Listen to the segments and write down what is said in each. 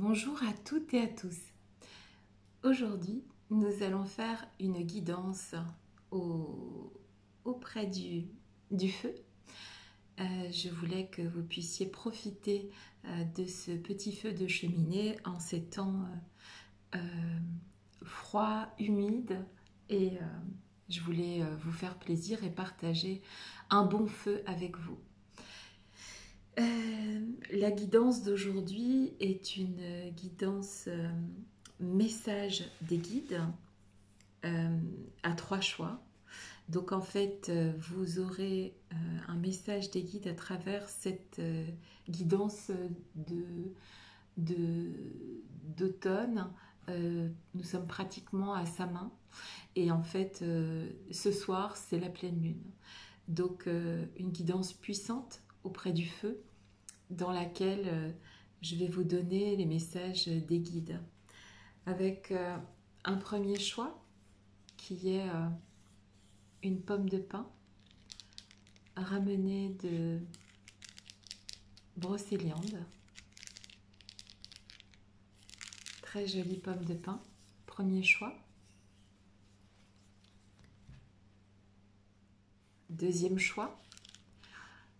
Bonjour à toutes et à tous. Aujourd'hui, nous allons faire une guidance auprès du feu. Je voulais que vous puissiez profiter de ce petit feu de cheminée en ces temps froids, humides et je voulais vous faire plaisir et partager un bon feu avec vous. La guidance d'aujourd'hui est une guidance message des guides à 3 choix. Donc en fait, vous aurez un message des guides à travers cette guidance d'automne. Nous sommes pratiquement à sa main et en fait, ce soir, c'est la pleine lune. Donc une guidance puissante auprès du feu dans laquelle je vais vous donner les messages des guides. Avec un premier choix qui est une pomme de pin ramenée de Brocéliande. Très jolie pomme de pin, premier choix. Deuxième choix,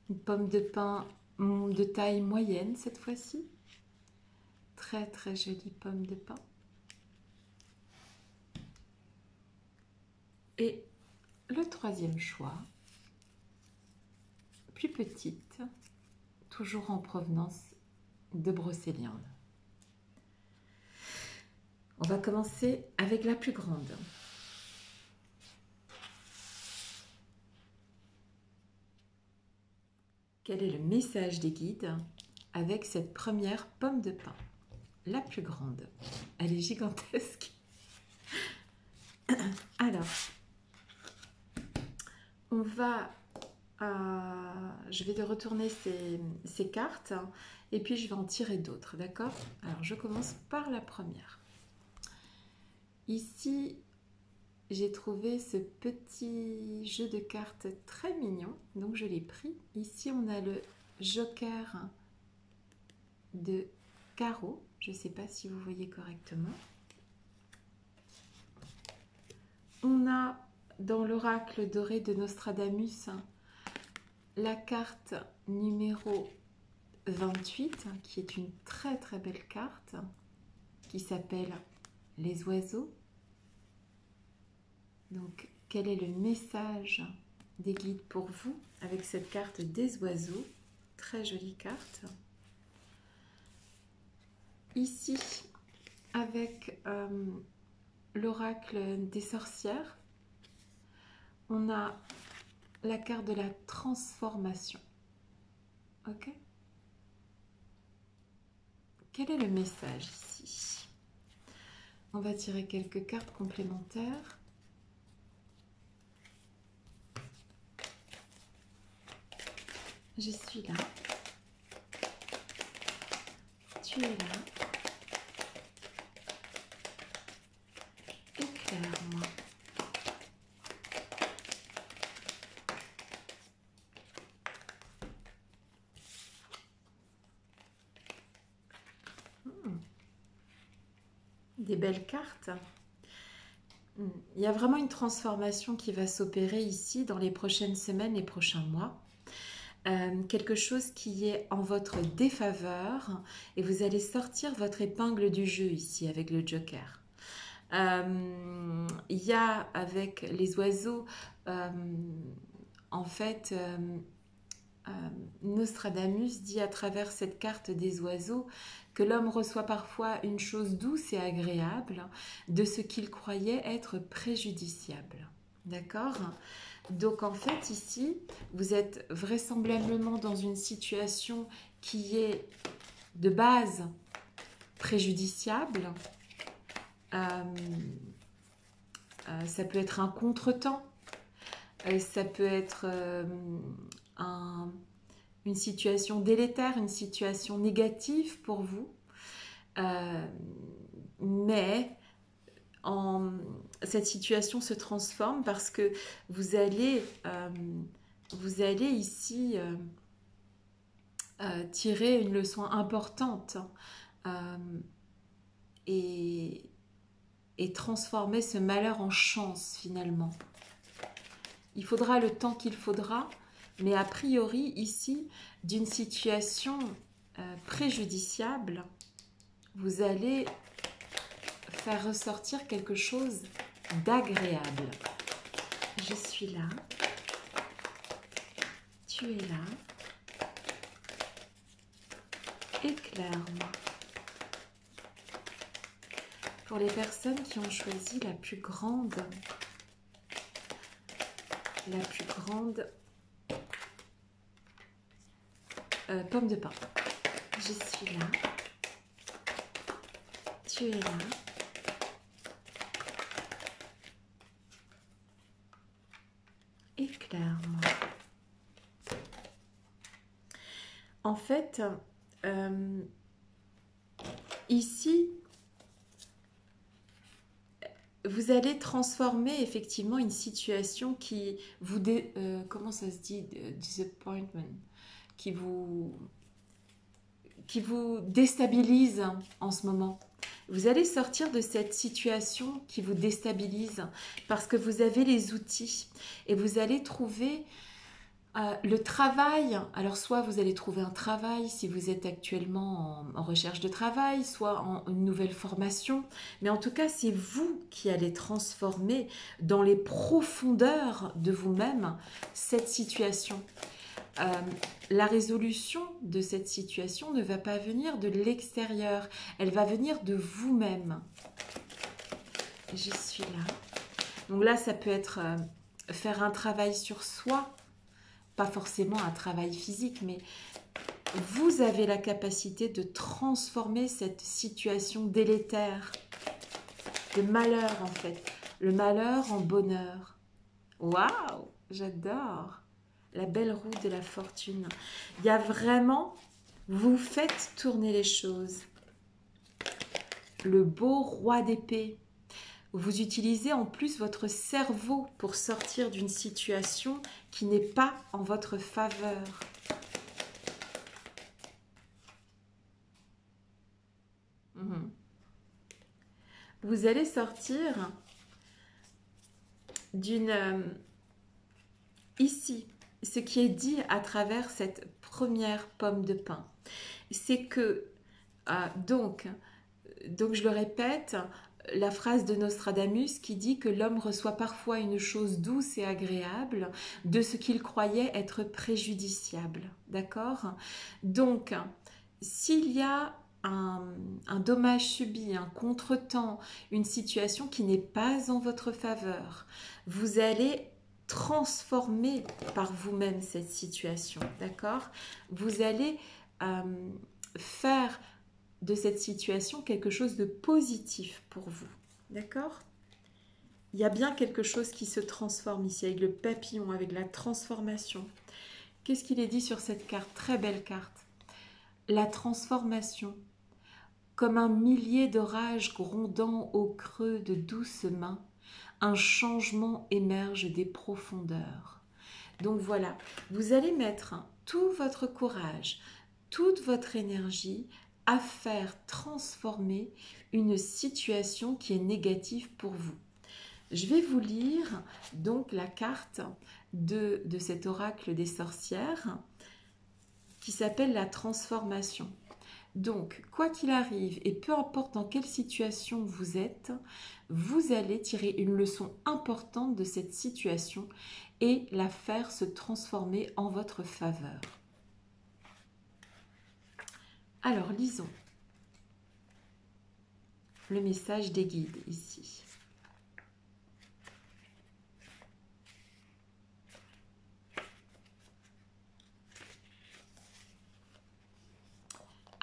une pomme de pin de taille moyenne cette fois-ci. Très très jolie pomme de pin. Et le troisième choix, plus petite, toujours en provenance de Brocéliande. On va commencer avec la plus grande. Quel est le message des guides avec cette première pomme de pin? La plus grande. Elle est gigantesque. Alors, on va... je vais retourner ces cartes et puis je vais en tirer d'autres, d'accord? Alors, je commence par la première. Ici, j'ai trouvé ce petit jeu de cartes très mignon, donc je l'ai pris. Ici, on a le joker de carreau. Je ne sais pas si vous voyez correctement. On a dans l'oracle doré de Nostradamus la carte numéro 28, qui est une très très belle carte, qui s'appelle les oiseaux. Donc, quel est le message des guides pour vous avec cette carte des oiseaux? Très jolie carte. Ici, avec l'oracle des sorcières, on a la carte de la transformation. Ok? Quel est le message ici? On va tirer quelques cartes complémentaires. Je suis là. Tu es là. Éclaire-moi. Des belles cartes. Il y a vraiment une transformation qui va s'opérer ici dans les prochaines semaines, les prochains mois. Quelque chose qui est en votre défaveur et vous allez sortir votre épingle du jeu ici avec le joker. Il y a avec les oiseaux en fait Nostradamus dit à travers cette carte des oiseaux que l'homme reçoit parfois une chose douce et agréable de ce qu'il croyait être préjudiciable. D'accord ? Donc en fait ici, vous êtes vraisemblablement dans une situation qui est de base préjudiciable. Ça peut être un contretemps, ça peut être une situation délétère, une situation négative pour vous. Mais cette situation se transforme parce que vous allez ici tirer une leçon importante euh, et, et transformer ce malheur en chance finalement. Il faudra le temps qu'il faudra, mais a priori ici, d'une situation préjudiciable, vous allez faire ressortir quelque chose d'agréable. Je suis là, tu es là, éclaire-moi. Pour les personnes qui ont choisi la plus grande pomme de pin. Je suis là, tu es là, éclaire-moi. En fait, ici, vous allez transformer effectivement une situation qui vous... comment ça se dit? Disappointment. Qui vous déstabilise en ce moment. Vous allez sortir de cette situation qui vous déstabilise parce que vous avez les outils et vous allez trouver le travail. Alors soit vous allez trouver un travail si vous êtes actuellement en recherche de travail, soit en une nouvelle formation, mais en tout cas c'est vous qui allez transformer dans les profondeurs de vous-même cette situation. La résolution de cette situation ne va pas venir de l'extérieur, elle va venir de vous-même. Je suis là. Donc là, ça peut être faire un travail sur soi, pas forcément un travail physique, mais vous avez la capacité de transformer cette situation délétère, de malheur en fait, le malheur en bonheur. Waouh, j'adore! La belle roue de la fortune. Il y a vraiment, vous faites tourner les choses. Le beau roi d'épée. Vous utilisez en plus votre cerveau pour sortir d'une situation qui n'est pas en votre faveur. Vous allez sortir d'une... ici, ce qui est dit à travers cette première pomme de pin, c'est que, donc je le répète, la phrase de Nostradamus qui dit que l'homme reçoit parfois une chose douce et agréable de ce qu'il croyait être préjudiciable. D'accord? Donc, s'il y a un dommage subi, un contretemps, une situation qui n'est pas en votre faveur, vous allez transformer par vous-même cette situation. D'accord? Vous allez faire de cette situation quelque chose de positif pour vous. D'accord? Il y a bien quelque chose qui se transforme ici avec le papillon, avec la transformation. Qu'est-ce qu'il est dit sur cette carte? Très belle carte. La transformation, comme un millier d'orages grondant au creux de douces mains, un changement émerge des profondeurs. Donc voilà, vous allez mettre tout votre courage, toute votre énergie à faire transformer une situation qui est négative pour vous. Je vais vous lire donc la carte de cet oracle des sorcières qui s'appelle la transformation. Donc, quoi qu'il arrive, et peu importe dans quelle situation vous êtes, vous allez tirer une leçon importante de cette situation et la faire se transformer en votre faveur. Alors, lisons le message des guides ici.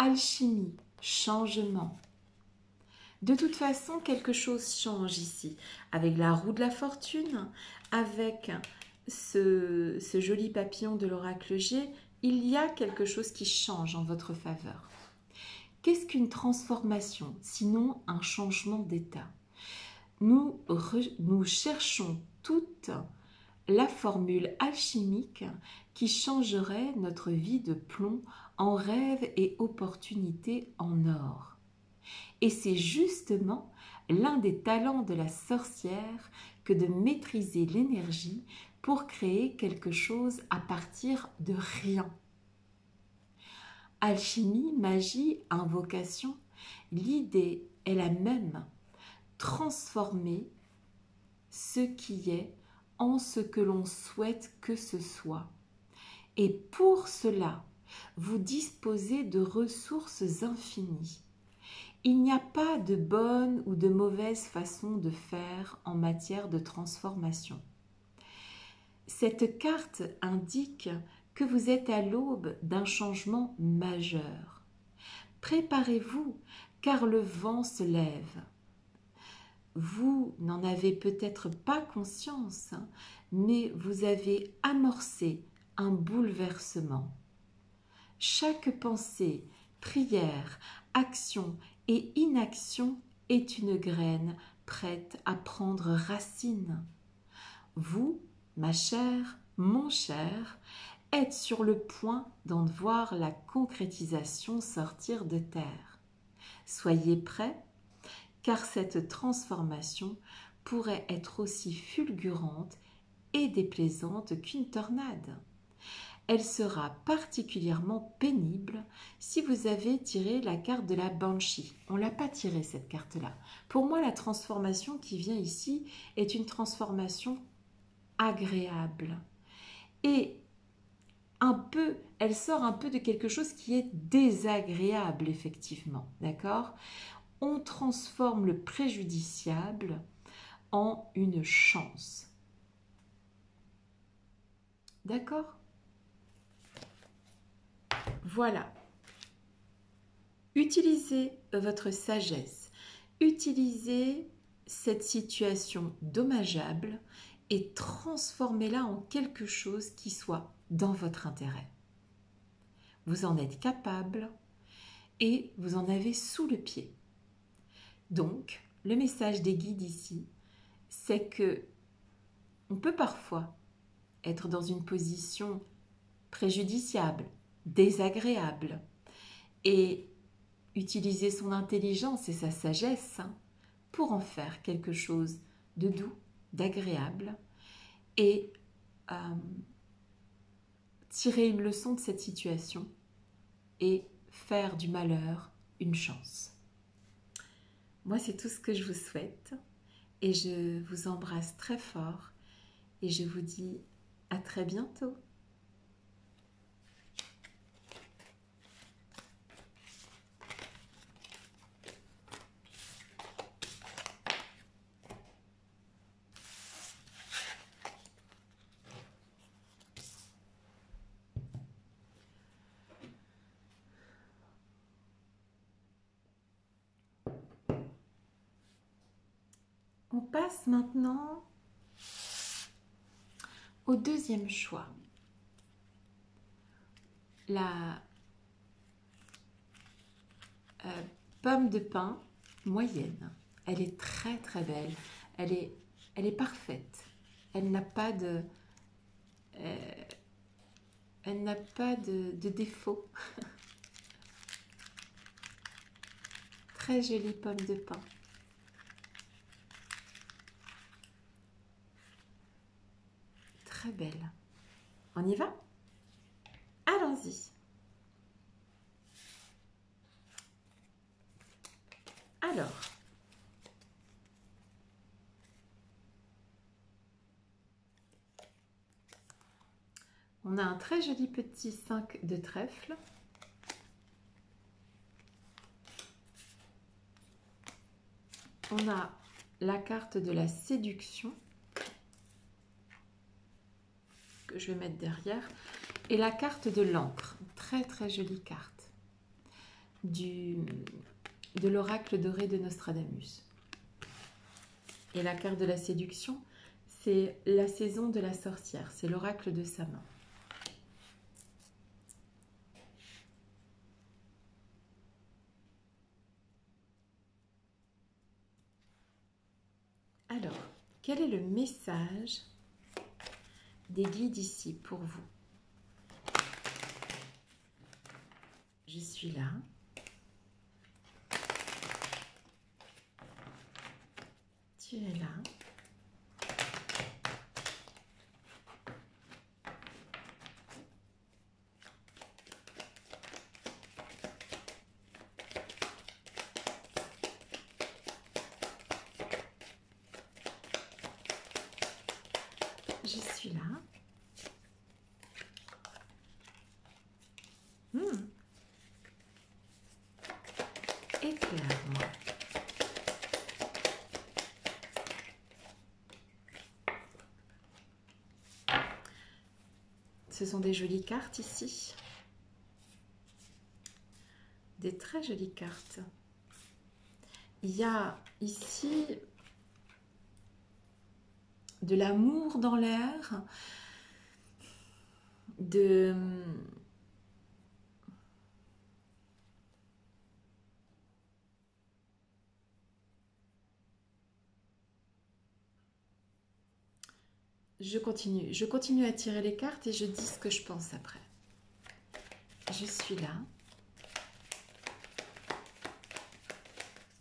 Alchimie, changement. De toute façon, quelque chose change ici. Avec la roue de la fortune, avec ce joli papillon de l'oracle G, il y a quelque chose qui change en votre faveur. Qu'est-ce qu'une transformation, sinon un changement d'état? Nous cherchons toute la formule alchimique qui changerait notre vie de plomb en rêves et opportunités en or. Et c'est justement l'un des talents de la sorcière que de maîtriser l'énergie pour créer quelque chose à partir de rien. Alchimie, magie, invocation, l'idée est la même. Transformer ce qui est en ce que l'on souhaite que ce soit. Et pour cela, vous disposez de ressources infinies. Il n'y a pas de bonne ou de mauvaise façon de faire en matière de transformation. Cette carte indique que vous êtes à l'aube d'un changement majeur. Préparez-vous, car le vent se lève. Vous n'en avez peut-être pas conscience, mais vous avez amorcé un bouleversement. Chaque pensée, prière, action et inaction est une graine prête à prendre racine. Vous, ma chère, mon cher, êtes sur le point d'en voir la concrétisation sortir de terre. Soyez prêts, car cette transformation pourrait être aussi fulgurante et déplaisante qu'une tornade. Elle sera particulièrement pénible si vous avez tiré la carte de la Banshee. On ne l'a pas tirée cette carte-là. Pour moi, la transformation qui vient ici est une transformation agréable. Et elle sort un peu de quelque chose qui est désagréable, effectivement. D'accord ? On transforme le préjudiciable en une chance. D'accord ? Voilà. Utilisez votre sagesse. Utilisez cette situation dommageable et transformez-la en quelque chose qui soit dans votre intérêt. Vous en êtes capable et vous en avez sous le pied. Donc, le message des guides ici, c'est que on peut parfois être dans une position préjudiciable, désagréable, et utiliser son intelligence et sa sagesse pour en faire quelque chose de doux, d'agréable, et tirer une leçon de cette situation et faire du malheur une chance. Moi, c'est tout ce que je vous souhaite et je vous embrasse très fort et je vous dis à très bientôt. On passe maintenant au deuxième choix. La pomme de pin moyenne. Elle est très très belle. Elle est parfaite. Elle n'a pas de défaut. Très jolie pomme de pin. Très belle. On y va? Allons-y. Alors, on a un très joli petit 5 de trèfle. On a la carte de la séduction que je vais mettre derrière et la carte de l'encre. Très très jolie carte de l'oracle doré de Nostradamus. Et la carte de la séduction, c'est la saison de la sorcière, c'est l'oracle de sa main. Alors, quel est le message des guides ici pour vous? Je suis là. Tu es là. Je suis là. Éclaire-moi. Ce sont des jolies cartes ici. Des très jolies cartes. Il y a ici de l'amour dans l'air, de... Je continue à tirer les cartes et je dis ce que je pense après. Je suis là.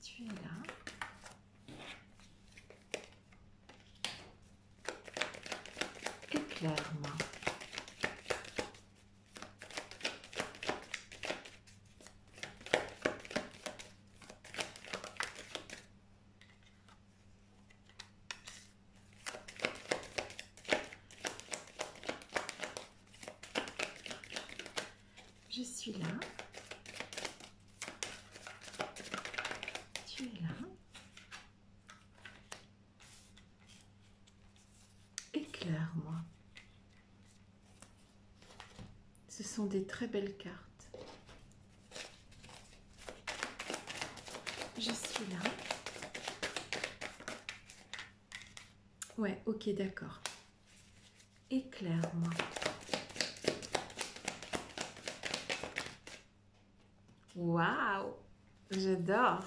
Tu es là. Éclaire-moi. Je suis là. Tu es là. Éclaire-moi. Ce sont des très belles cartes. Je suis là. Ouais, ok, d'accord. Éclaire-moi. Waouh, j'adore.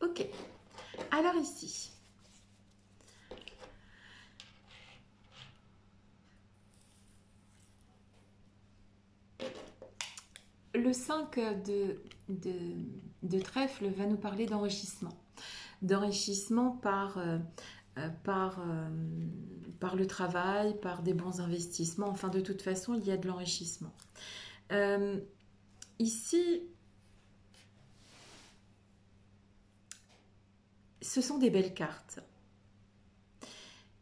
Ok, alors ici. Le 5 de trèfle va nous parler d'enrichissement. D'enrichissement par le travail, par des bons investissements. Enfin, de toute façon, il y a de l'enrichissement. Ici, ce sont des belles cartes.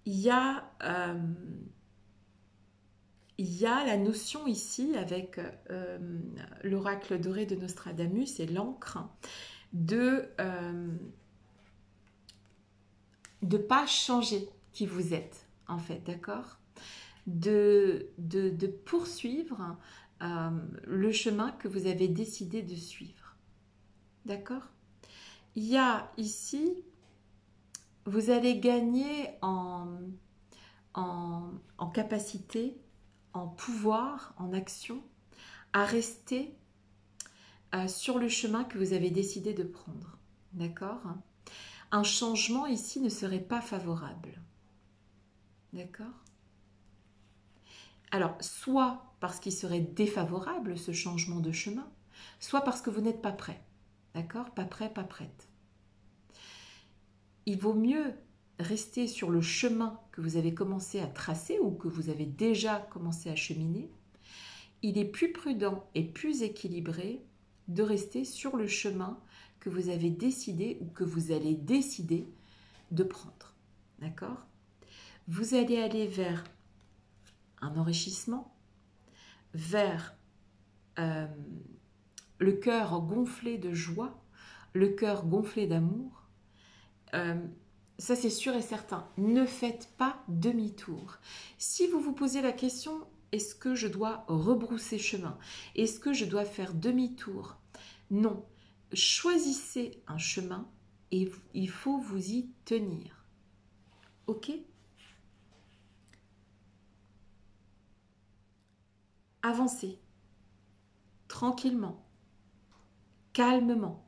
Il y a la notion ici, avec l'oracle doré de Nostradamus et l'encre, de pas changer qui vous êtes, en fait, d'accord, de poursuivre le chemin que vous avez décidé de suivre, d'accord. Il y a ici, vous allez gagner en capacité, en pouvoir, en action, à rester sur le chemin que vous avez décidé de prendre, d'accord. Un changement ici ne serait pas favorable. D'accord? Alors, soit parce qu'il serait défavorable ce changement de chemin, soit parce que vous n'êtes pas prêt. D'accord? Pas prêt, pas prête. Il vaut mieux rester sur le chemin que vous avez commencé à tracer ou que vous avez déjà commencé à cheminer. Il est plus prudent et plus équilibré de rester sur le chemin que vous avez décidé ou que vous allez décider de prendre. D'accord? Vous allez aller vers un enrichissement, vers le cœur gonflé de joie, le cœur gonflé d'amour. Ça, c'est sûr et certain. Ne faites pas demi-tour. Si vous vous posez la question, est-ce que je dois rebrousser chemin? Est-ce que je dois faire demi-tour? Non. Choisissez un chemin et il faut vous y tenir. Ok? Avancez. Tranquillement. Calmement.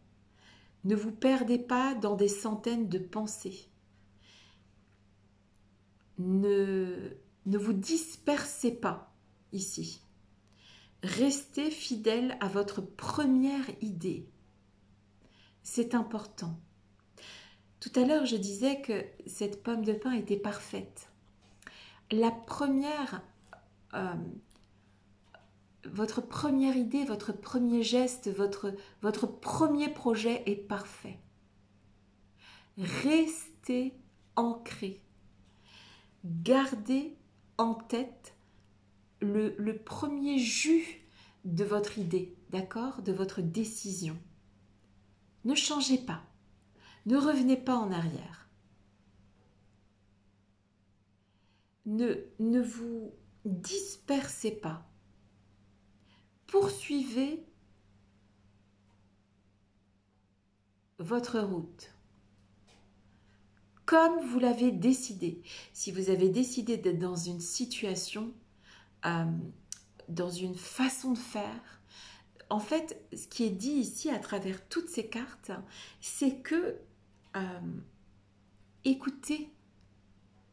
Ne vous perdez pas dans des centaines de pensées. Ne Ne vous dispersez pas ici. Restez fidèle à votre première idée. C'est important. Tout à l'heure, je disais que cette pomme de pin était parfaite. La première, votre première idée, votre premier geste, votre premier projet est parfait. Restez ancré. Gardez en tête le premier jus de votre idée, d'accord? De votre décision. Ne changez pas. Ne revenez pas en arrière. Ne vous dispersez pas. Poursuivez votre route comme vous l'avez décidé. Si vous avez décidé d'être dans une situation, dans une façon de faire, en fait, ce qui est dit ici à travers toutes ces cartes, c'est que écoutez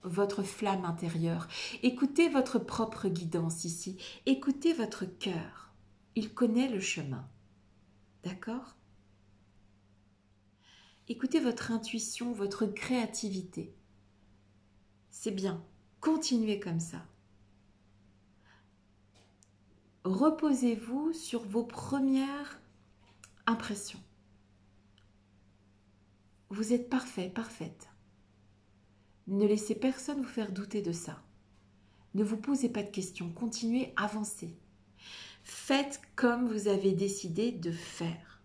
votre flamme intérieure, écoutez votre propre guidance ici, écoutez votre cœur. Il connaît le chemin. D'accord? Écoutez votre intuition, votre créativité. C'est bien. Continuez comme ça. Reposez-vous sur vos premières impressions. Vous êtes parfait, parfaite. Ne laissez personne vous faire douter de ça. Ne vous posez pas de questions. Continuez, avancez. Faites comme vous avez décidé de faire.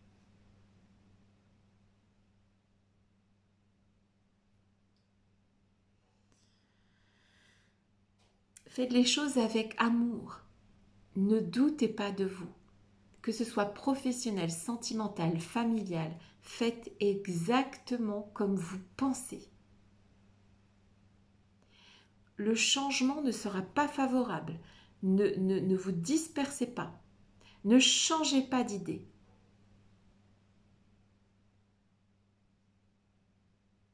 Faites les choses avec amour. Ne doutez pas de vous. Que ce soit professionnel, sentimental, familial, faites exactement comme vous pensez. Le changement ne sera pas favorable. Ne vous dispersez pas. Ne changez pas d'idée.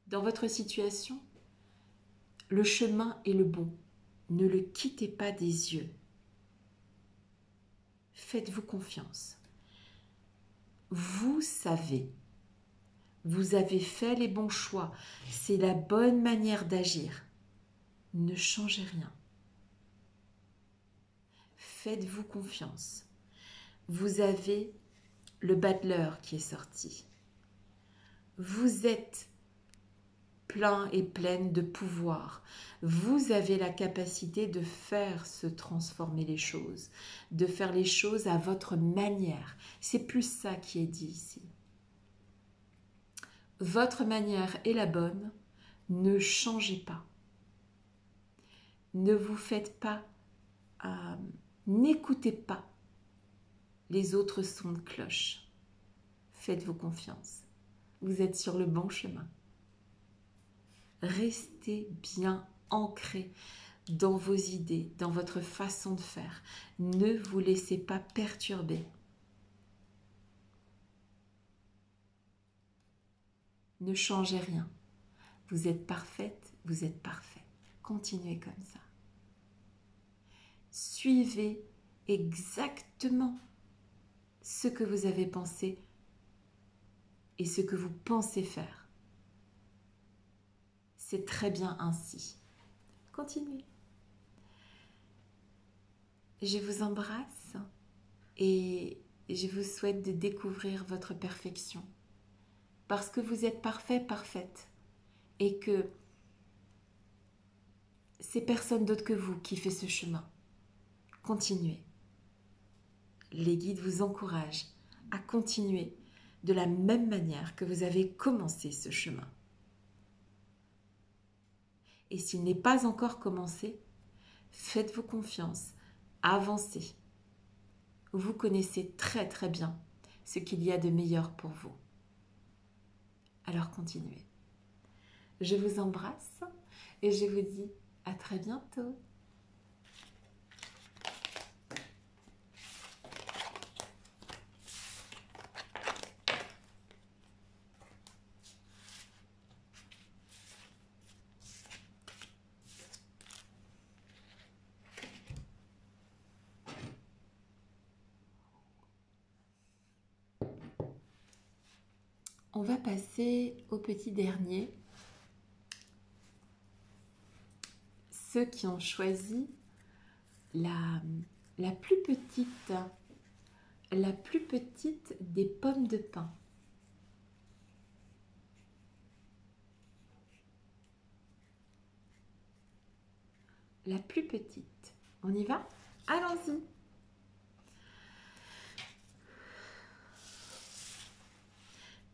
Dans votre situation, le chemin est le bon. Ne le quittez pas des yeux. Faites-vous confiance. Vous savez. Vous avez fait les bons choix. C'est la bonne manière d'agir. Ne changez rien. Faites-vous confiance. Vous avez le battleur qui est sorti. Vous êtes plein et pleine de pouvoir. Vous avez la capacité de faire se transformer les choses, de faire les choses à votre manière. C'est plus ça qui est dit ici. Votre manière est la bonne. Ne changez pas. Ne vous faites pas, n'écoutez pas les autres sons de cloche. Faites-vous confiance. Vous êtes sur le bon chemin. Restez bien ancré dans vos idées, dans votre façon de faire. Ne vous laissez pas perturber. Ne changez rien. Vous êtes parfaite, vous êtes parfait. Continuez comme ça. Suivez exactement ce que vous avez pensé et ce que vous pensez faire. C'est très bien ainsi. Continuez. Je vous embrasse et je vous souhaite de découvrir votre perfection. Parce que vous êtes parfait, parfaite. Et que c'est personne d'autre que vous qui fait ce chemin. Continuez. Les guides vous encouragent à continuer de la même manière que vous avez commencé ce chemin. Et s'il n'est pas encore commencé, faites-vous confiance, avancez. Vous connaissez très très bien ce qu'il y a de meilleur pour vous. Alors continuez. Je vous embrasse et je vous dis à très bientôt. on va passer au petit dernier. Ceux qui ont choisi la plus petite des pommes de pin. La plus petite. On y va? Allons-y.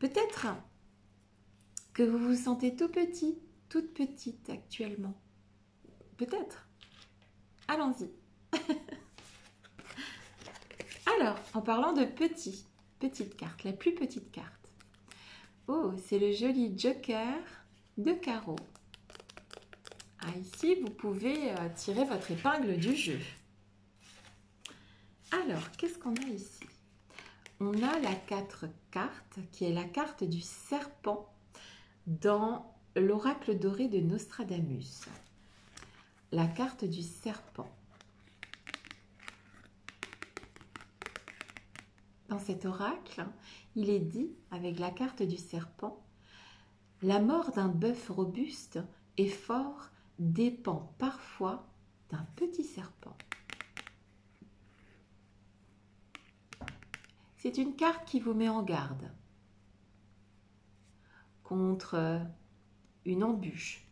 Peut-être que vous vous sentez tout petit, toute petite actuellement. Peut-être. Allons-y. Alors, en parlant de petite carte, la plus petite carte. Oh, c'est le joli joker de carreau. Ah, ici, vous pouvez tirer votre épingle du jeu. Alors, qu'est-ce qu'on a ici? On a la 4 cartes, qui est la carte du serpent dans l'oracle doré de Nostradamus. La carte du serpent. Dans cet oracle, il est dit, avec la carte du serpent, « La mort d'un bœuf robuste et fort dépend parfois d'un petit serpent. » C'est une carte qui vous met en garde contre une embûche,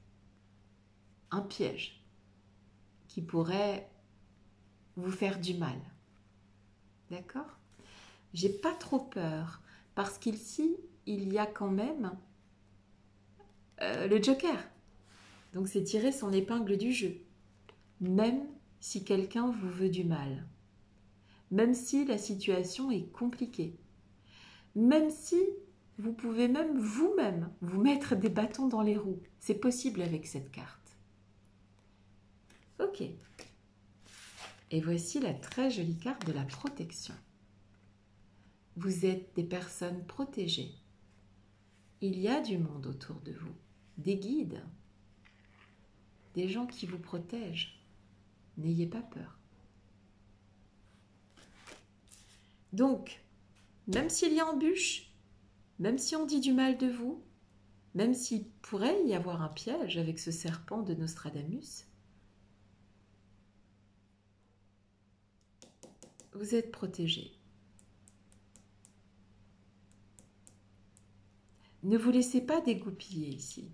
un piège qui pourrait vous faire du mal. D'accord? J'ai pas trop peur parce qu'ici, il y a quand même le joker. Donc c'est tirer son épingle du jeu. Même si quelqu'un vous veut du mal. Même si la situation est compliquée. Même si vous pouvez même vous-même vous mettre des bâtons dans les roues. C'est possible avec cette carte. Ok. Et voici la très jolie carte de la protection. Vous êtes des personnes protégées. Il y a du monde autour de vous. Des guides. Des gens qui vous protègent. N'ayez pas peur. Donc, même s'il y a embûche, même si on dit du mal de vous, même s'il pourrait y avoir un piège avec ce serpent de Nostradamus, vous êtes protégés. Ne vous laissez pas dégoupiller ici.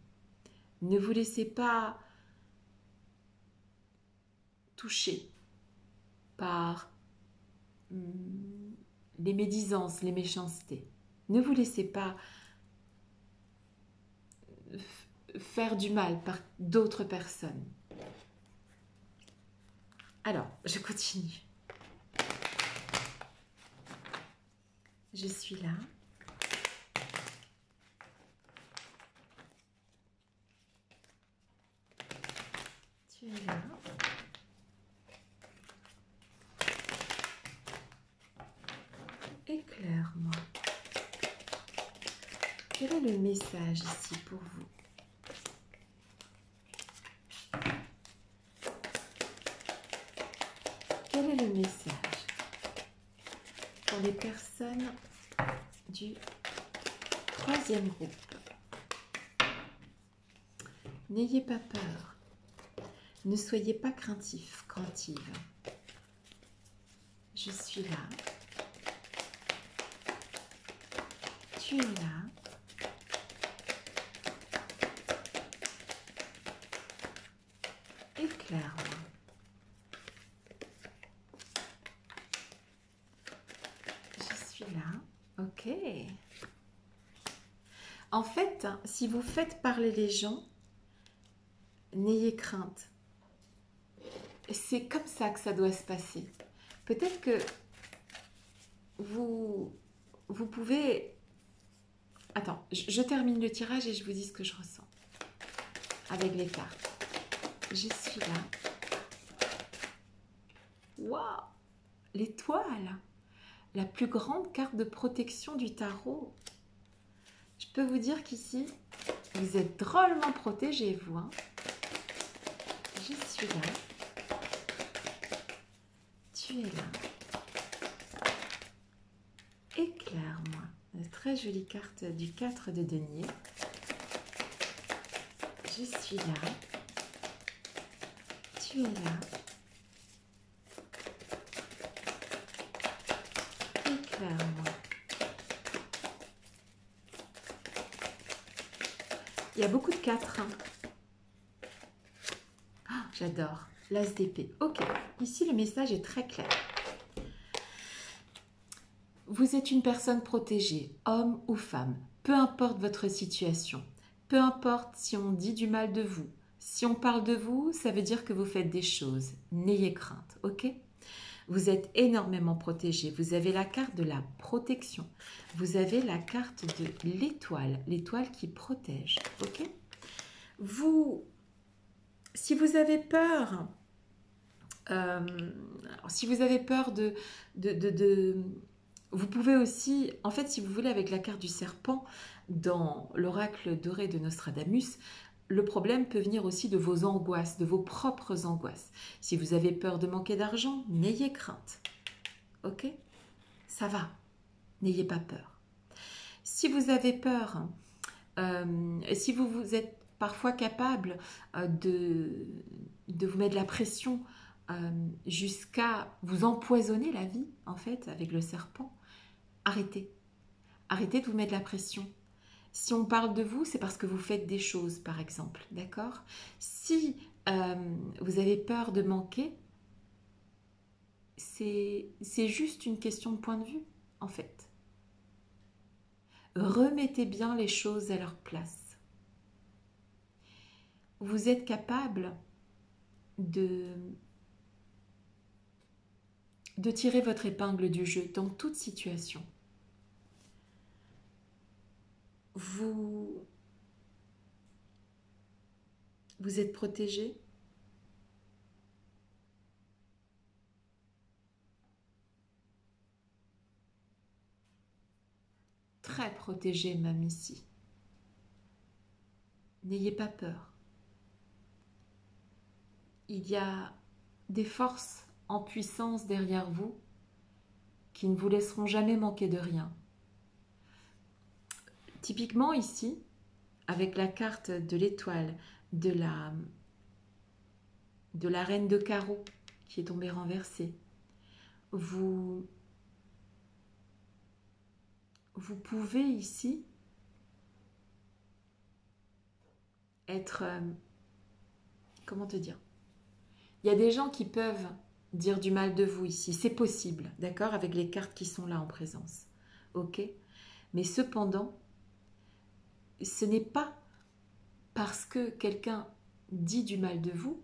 Ne vous laissez pas toucher par les médisances, les méchancetés. Ne vous laissez pas faire du mal par d'autres personnes. Alors, je continue. Je suis là. Tu es là. Éclaire-moi. Quel est le message ici pour vous? Quel est le message pour les personnes du troisième groupe? N'ayez pas peur. Ne soyez pas craintif, craintive. Je suis là. Tu es là. Éclaire-moi. Je suis là. Ok. En fait, si vous faites parler les gens, n'ayez crainte. C'est comme ça que ça doit se passer. Peut-être que vous pouvez... Attends, je termine le tirage et je vous dis ce que je ressens avec les cartes. Je suis là. Waouh! L'étoile! La plus grande carte de protection du tarot. Je peux vous dire qu'ici, vous êtes drôlement protégés, vous. Hein? Je suis là. Tu es là. Éclaire-moi. Très très jolie carte du 4 de denier. Je suis là. Tu es là. Éclaire-moi. Il y a beaucoup de 4. Oh, j'adore. L'as d'épée. Ok. Ici, le message est très clair. Vous êtes une personne protégée, homme ou femme. Peu importe votre situation. Peu importe si on dit du mal de vous. Si on parle de vous, ça veut dire que vous faites des choses. N'ayez crainte, ok? Vous êtes énormément protégé. Vous avez la carte de la protection. Vous avez la carte de l'étoile qui protège. Ok? Si vous avez peur, vous pouvez aussi, en fait, si vous voulez, avec la carte du serpent dans l'oracle doré de Nostradamus, le problème peut venir aussi de vos angoisses, de vos propres angoisses. Si vous avez peur de manquer d'argent, n'ayez crainte. Ok? Ça va. N'ayez pas peur. Si vous avez peur, si vous êtes parfois capable de vous mettre de la pression jusqu'à vous empoisonner la vie, en fait, avec le serpent, arrêtez. Arrêtez de vous mettre de la pression. Si on parle de vous, c'est parce que vous faites des choses, par exemple, d'accord? Si vous avez peur de manquer, c'est juste une question de point de vue, en fait. Remettez bien les choses à leur place. Vous êtes capable de tirer votre épingle du jeu dans toute situation. Vous êtes protégé. Très protégé même ici. N'ayez pas peur. Il y a des forces en puissance derrière vous qui ne vous laisseront jamais manquer de rien. Typiquement ici, avec la carte de l'étoile de la reine de carreau qui est tombée renversée, vous pouvez ici être... comment te dire? Il y a des gens qui peuvent dire du mal de vous ici, c'est possible, d'accord, avec les cartes qui sont là en présence, ok? Mais cependant, ce n'est pas parce que quelqu'un dit du mal de vous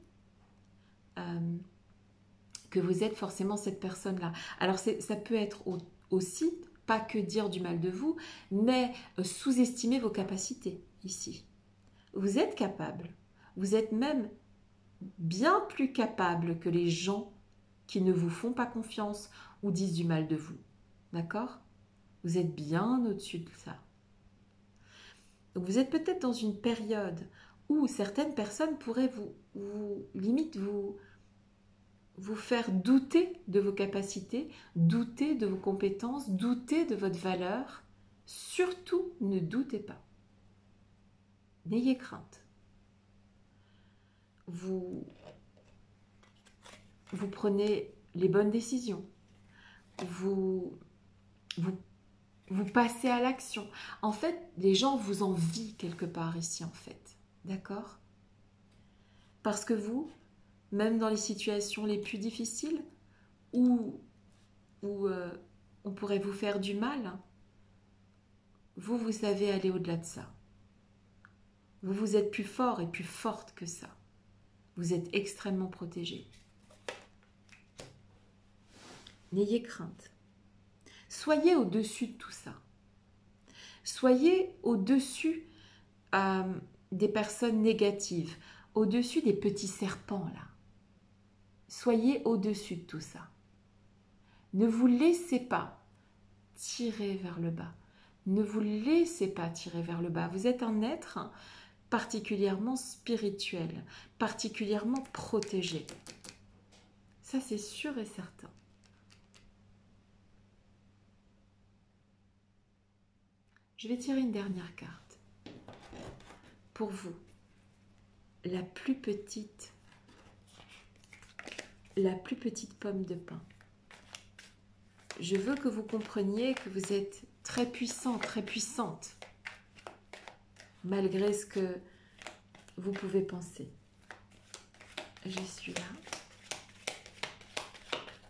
que vous êtes forcément cette personne-là. Alors ça peut être aussi, pas que dire du mal de vous, mais sous-estimer vos capacités ici. Vous êtes capable, vous êtes même bien plus capable que les gens qui ne vous font pas confiance ou disent du mal de vous. D'accord? Vous êtes bien au-dessus de ça. Donc vous êtes peut-être dans une période où certaines personnes pourraient limite vous faire douter de vos capacités, douter de vos compétences, douter de votre valeur. Surtout, ne doutez pas. N'ayez crainte. Vous prenez les bonnes décisions. Vous passez à l'action. En fait, les gens vous envient quelque part ici, en fait. D'accord? Parce que vous, même dans les situations les plus difficiles, où on pourrait vous faire du mal, vous savez aller au-delà de ça. Vous êtes plus fort et plus forte que ça. Vous êtes extrêmement protégé. N'ayez crainte. Soyez au-dessus de tout ça. Soyez au-dessus des personnes négatives, au-dessus des petits serpents là. Soyez au-dessus de tout ça. Ne vous laissez pas tirer vers le bas. Ne vous laissez pas tirer vers le bas. Vous êtes un être particulièrement spirituel, particulièrement protégé. Ça, c'est sûr et certain. Je vais tirer une dernière carte. Pour vous, la plus petite pomme de pin. Je veux que vous compreniez que vous êtes très puissant, très puissante, malgré ce que vous pouvez penser. Je suis là.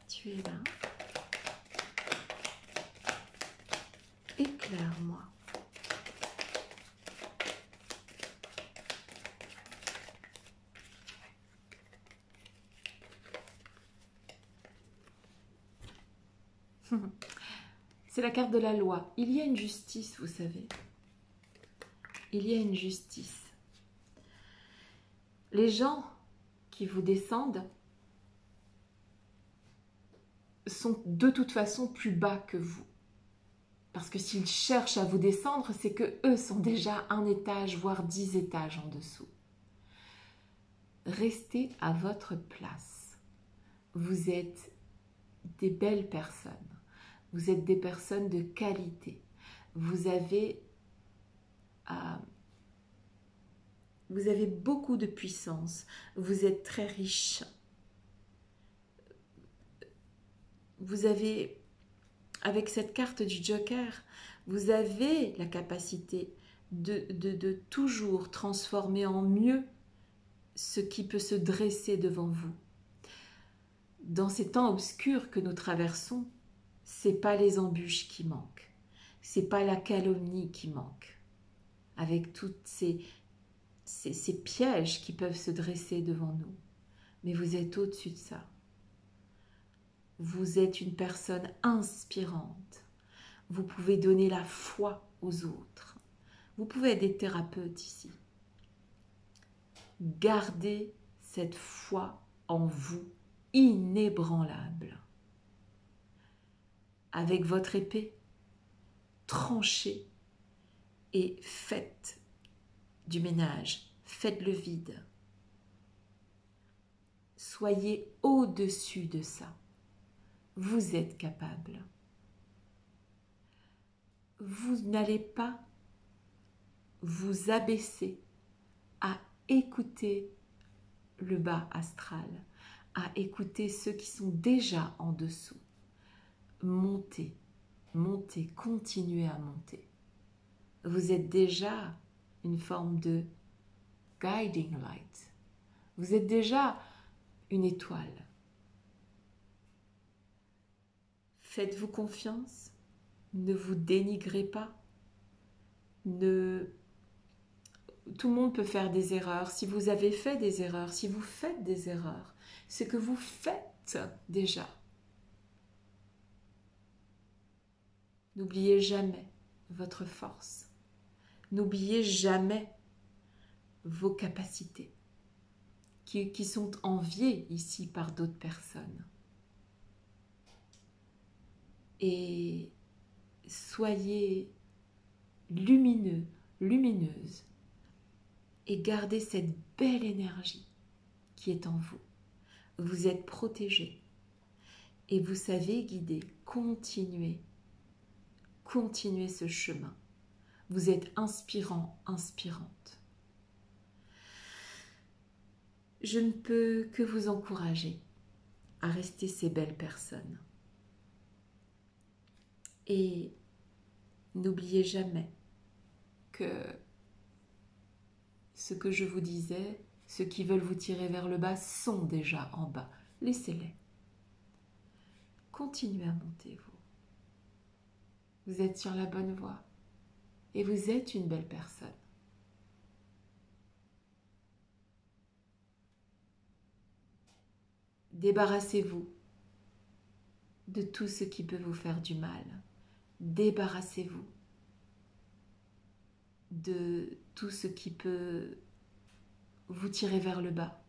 Tu es là. Éclaire-moi. C'est la carte de la loi. Il y a une justice, vous savez. Il y a une justice. Les gens qui vous descendent sont de toute façon plus bas que vous. Parce que s'ils cherchent à vous descendre, c'est que eux sont déjà un étage, voire 10 étages en dessous. Restez à votre place. Vous êtes des belles personnes. Vous êtes des personnes de qualité. Vous avez beaucoup de puissance. Vous êtes très riche. Vous avez, avec cette carte du Joker, vous avez la capacité de toujours transformer en mieux ce qui peut se dresser devant vous. Dans ces temps obscurs que nous traversons, c'est pas les embûches qui manquent, c'est pas la calomnie qui manque, avec toutes ces pièges qui peuvent se dresser devant nous. Mais vous êtes au-dessus de ça. Vous êtes une personne inspirante. Vous pouvez donner la foi aux autres. Vous pouvez être des thérapeutes ici. Gardez cette foi en vous, inébranlable. Avec votre épée, tranchez et faites du ménage, faites le vide. Soyez au-dessus de ça. Vous êtes capable. Vous n'allez pas vous abaisser à écouter le bas astral, à écouter ceux qui sont déjà en dessous. Montez, montez, continuez à monter. Vous êtes déjà une forme de guiding light. Vous êtes déjà une étoile. Faites-vous confiance, ne vous dénigrez pas. Tout le monde peut faire des erreurs. Si vous avez fait des erreurs, si vous faites des erreurs, c'est que vous faites déjà. N'oubliez jamais votre force. N'oubliez jamais vos capacités qui sont enviées ici par d'autres personnes. Et soyez lumineux, lumineuse et gardez cette belle énergie qui est en vous. Vous êtes protégés et vous savez guider. Continuez ce chemin. Vous êtes inspirant, inspirante. Je ne peux que vous encourager à rester ces belles personnes. Et n'oubliez jamais que ce que je vous disais, ceux qui veulent vous tirer vers le bas sont déjà en bas. Laissez-les. Continuez à monter, vous. Vous êtes sur la bonne voie. Et vous êtes une belle personne. Débarrassez-vous de tout ce qui peut vous faire du mal. Débarrassez-vous de tout ce qui peut vous tirer vers le bas.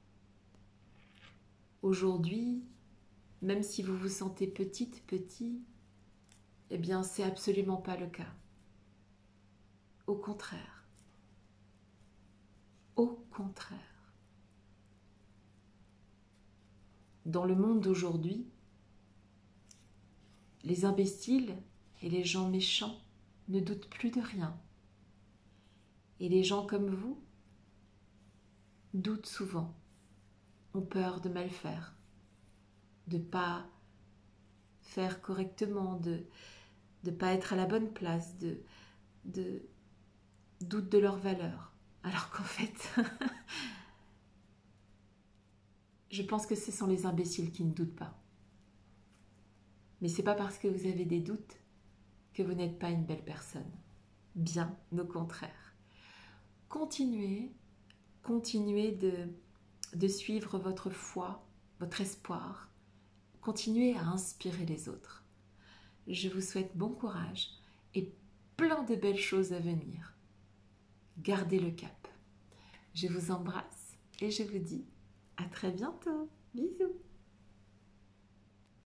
Aujourd'hui, même si vous vous sentez petite, petit, eh bien, c'est absolument pas le cas. Au contraire. Au contraire. Dans le monde d'aujourd'hui, les imbéciles et les gens méchants ne doutent plus de rien. Et les gens comme vous doutent souvent, ont peur de mal faire, de ne pas faire correctement, de ne pas être à la bonne place, de doutent de leur valeur. Alors qu'en fait, je pense que ce sont les imbéciles qui ne doutent pas. Mais c'est pas parce que vous avez des doutes que vous n'êtes pas une belle personne. Bien au contraire. Continuez de suivre votre foi, votre espoir. Continuez à inspirer les autres. Je vous souhaite bon courage et plein de belles choses à venir. Gardez le cap. Je vous embrasse et je vous dis à très bientôt. Bisous.